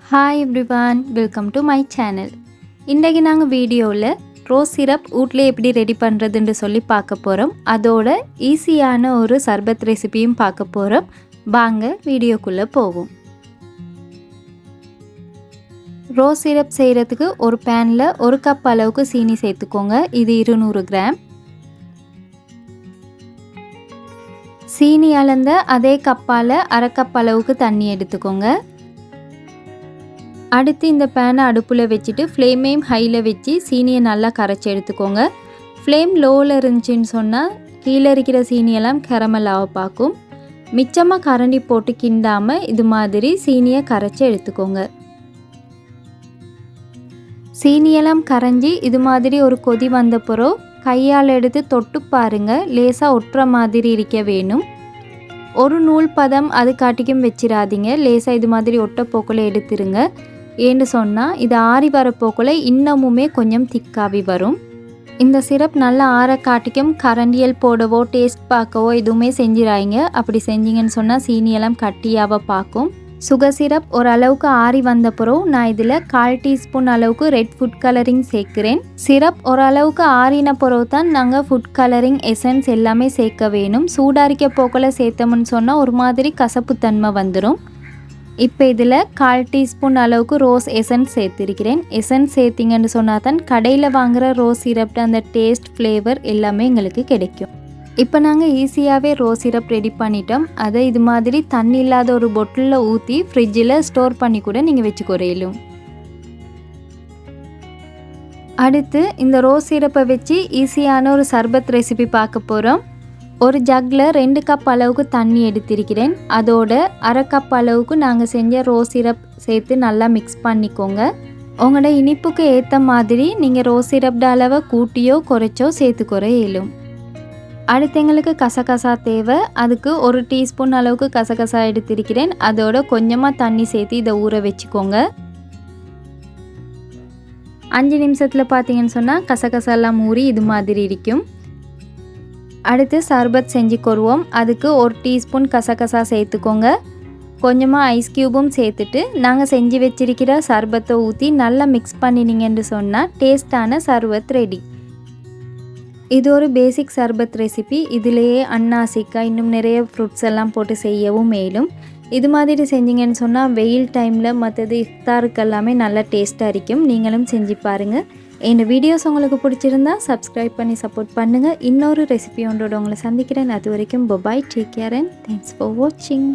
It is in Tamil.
Hi everyone, welcome to my channel. இன்றைக்கி நாங்கள் வீடியோவில் ரோஸ் சிரப் வீட்டில் எப்படி ரெடி பண்ணுறதுன்னு சொல்லி பார்க்க போகிறோம். அதோட ஈஸியான ஒரு சர்பத் ரெசிபியும் பார்க்க போகிறோம். வாங்க வீடியோக்குள்ளே போவோம். ரோஸ் சிரப் செய்கிறதுக்கு ஒரு பேனில் 1 கப் அளவுக்கு சீனி சேர்த்துக்கோங்க. இது 200 கிராம். சீனி அளந்த அதே கப்பால் 1/2 கப் அளவுக்கு தண்ணி எடுத்துக்கோங்க. அடுத்து இந்த பேனை அடுப்பில் வச்சுட்டு ஃப்ளேமையும் ஹையில் வச்சு சீனியை நல்லா கரைச்சி எடுத்துக்கோங்க. ஃப்ளேம் லோவில் இருந்துச்சுன்னு சொன்னால் கீழே இருக்கிற சீனியெல்லாம் கரமலாக பார்க்கும். மிச்சமாக கரண்டி போட்டு கிண்டாமல் இது மாதிரி சீனியை கரைச்சி எடுத்துக்கோங்க. சீனியெல்லாம் கரைஞ்சி இது மாதிரி ஒரு கொதி வந்த பிறகு கையால் எடுத்து தொட்டு பாருங்கள். லேசாக ஒட்டுற மாதிரி இருக்க வேணும். ஒரு நூல் பதம் அது காட்டிக்கும் வச்சிடாதீங்க. லேசாக இது மாதிரி ஒட்ட போக்கில் எடுத்துருங்க. ஏன்னு சொன்னால் இது ஆறி வர போக்கில் இன்னமுமே கொஞ்சம் திக்காவி வரும். இந்த சிரப் நல்லா ஆற காட்டிக்கும் கரண்டியல் போடவோ டேஸ்ட் பார்க்கவோ எதுவுமே செஞ்சிடாங்க. அப்படி செஞ்சிங்கன்னு சொன்னால் சீனியெல்லாம் கட்டியாக பார்க்கும். சுகர் சிரப் ஓரளவுக்கு ஆறி வந்த பிறகு நான் இதில் 1/4 டீஸ்பூன் அளவுக்கு ரெட் ஃபுட் கலரிங் சேர்க்குறேன். சிரப் ஓரளவுக்கு ஆறின பிறகு தான் நாங்கள் ஃபுட் கலரிங் எசன்ஸ் எல்லாமே சேர்க்க வேணும். சூடாரிக்க போக்கில் சேர்த்தோம்னு சொன்னால் ஒரு மாதிரி கசப்புத்தன்மை வந்துடும். இப்போ இதில் 1/4 டீஸ்பூன் அளவுக்கு ரோஸ் எசன்ஸ் சேர்த்துருக்கிறேன். எசன்ஸ் சேர்த்திங்கன்னு சொன்னால் தான் கடையில் வாங்குகிற ரோஸ் சிரப்ட அந்த டேஸ்ட் ஃப்ளேவர் எல்லாமே எங்களுக்கு கிடைக்கும். இப்போ நாங்கள் ஈஸியாகவே ரோஸ் சிரப் ரெடி பண்ணிட்டோம். அதை இது மாதிரி தண்ணி இல்லாத ஒரு பொட்டிலில் ஊற்றி ஃப்ரிட்ஜில் ஸ்டோர் பண்ணி கூட நீங்கள் வச்சுக்கொறையிலும். அடுத்து இந்த ரோஸ் சிரப்பை வச்சு ஈஸியான ஒரு சர்பத் ரெசிபி பார்க்க போகிறோம். ஒரு ஜக்கில் 2 கப் அளவுக்கு தண்ணி எடுத்திருக்கிறேன். அதோட 1/2 கப் அளவுக்கு நாங்கள் செஞ்ச ரோஸ் சிரப் சேர்த்து நல்லா மிக்ஸ் பண்ணிக்கோங்க. உங்களோட இனிப்புக்கு ஏற்ற மாதிரி நீங்கள் ரோஸ் சிரப்ட அளவை கூட்டியோ குறைச்சோ சேர்த்துக்கொற இயலும். அடுத்து எங்களுக்கு கசகசா தேவை. அதுக்கு 1 டீஸ்பூன் அளவுக்கு கசகசா எடுத்திருக்கிறேன். அதோட கொஞ்சமாக தண்ணி சேர்த்து இதை ஊற வச்சுக்கோங்க. 5 நிமிஷத்தில் பார்த்தீங்கன்னு சொன்னால் கசகசாலாம் ஊறி இது மாதிரி இருக்கும். அடுத்து சர்பத் செஞ்சு கொருவோம். அதுக்கு 1 டீஸ்பூன் கசகசா சேர்த்துக்கோங்க. கொஞ்சமாக ஐஸ் க்யூபும் சேர்த்துட்டு நாங்கள் செஞ்சு வச்சிருக்கிற சர்பத்தை ஊற்றி நல்லா மிக்ஸ் பண்ணினீங்கன்னு சொன்னால் டேஸ்டான சர்பத் ரெடி. இது ஒரு பேசிக் சர்பத் ரெசிபி. இதிலேயே அன்னாசிக்காய் இன்னும் நிறைய ஃப்ரூட்ஸ் எல்லாம் போட்டு செய்யவும் மேலும். இது மாதிரி செஞ்சிங்கன்னு சொன்னால் வெயில் டைமில் மற்றது இஃப்தாருக்கு எல்லாமே நல்லா டேஸ்ட்டாக இருக்கும். நீங்களும் செஞ்சு பாருங்கள். இந்த வீடியோஸ் உங்களுக்கு பிடிச்சிருந்தா சப்ஸ்கிரைப் பண்ணி சப்போர்ட் பண்ணுங்கள். இன்னொரு ரெசிபி ஒன்றோட உங்களை சந்திக்கிறேன். அது வரைக்கும் bye, take care and thanks for வாட்சிங்.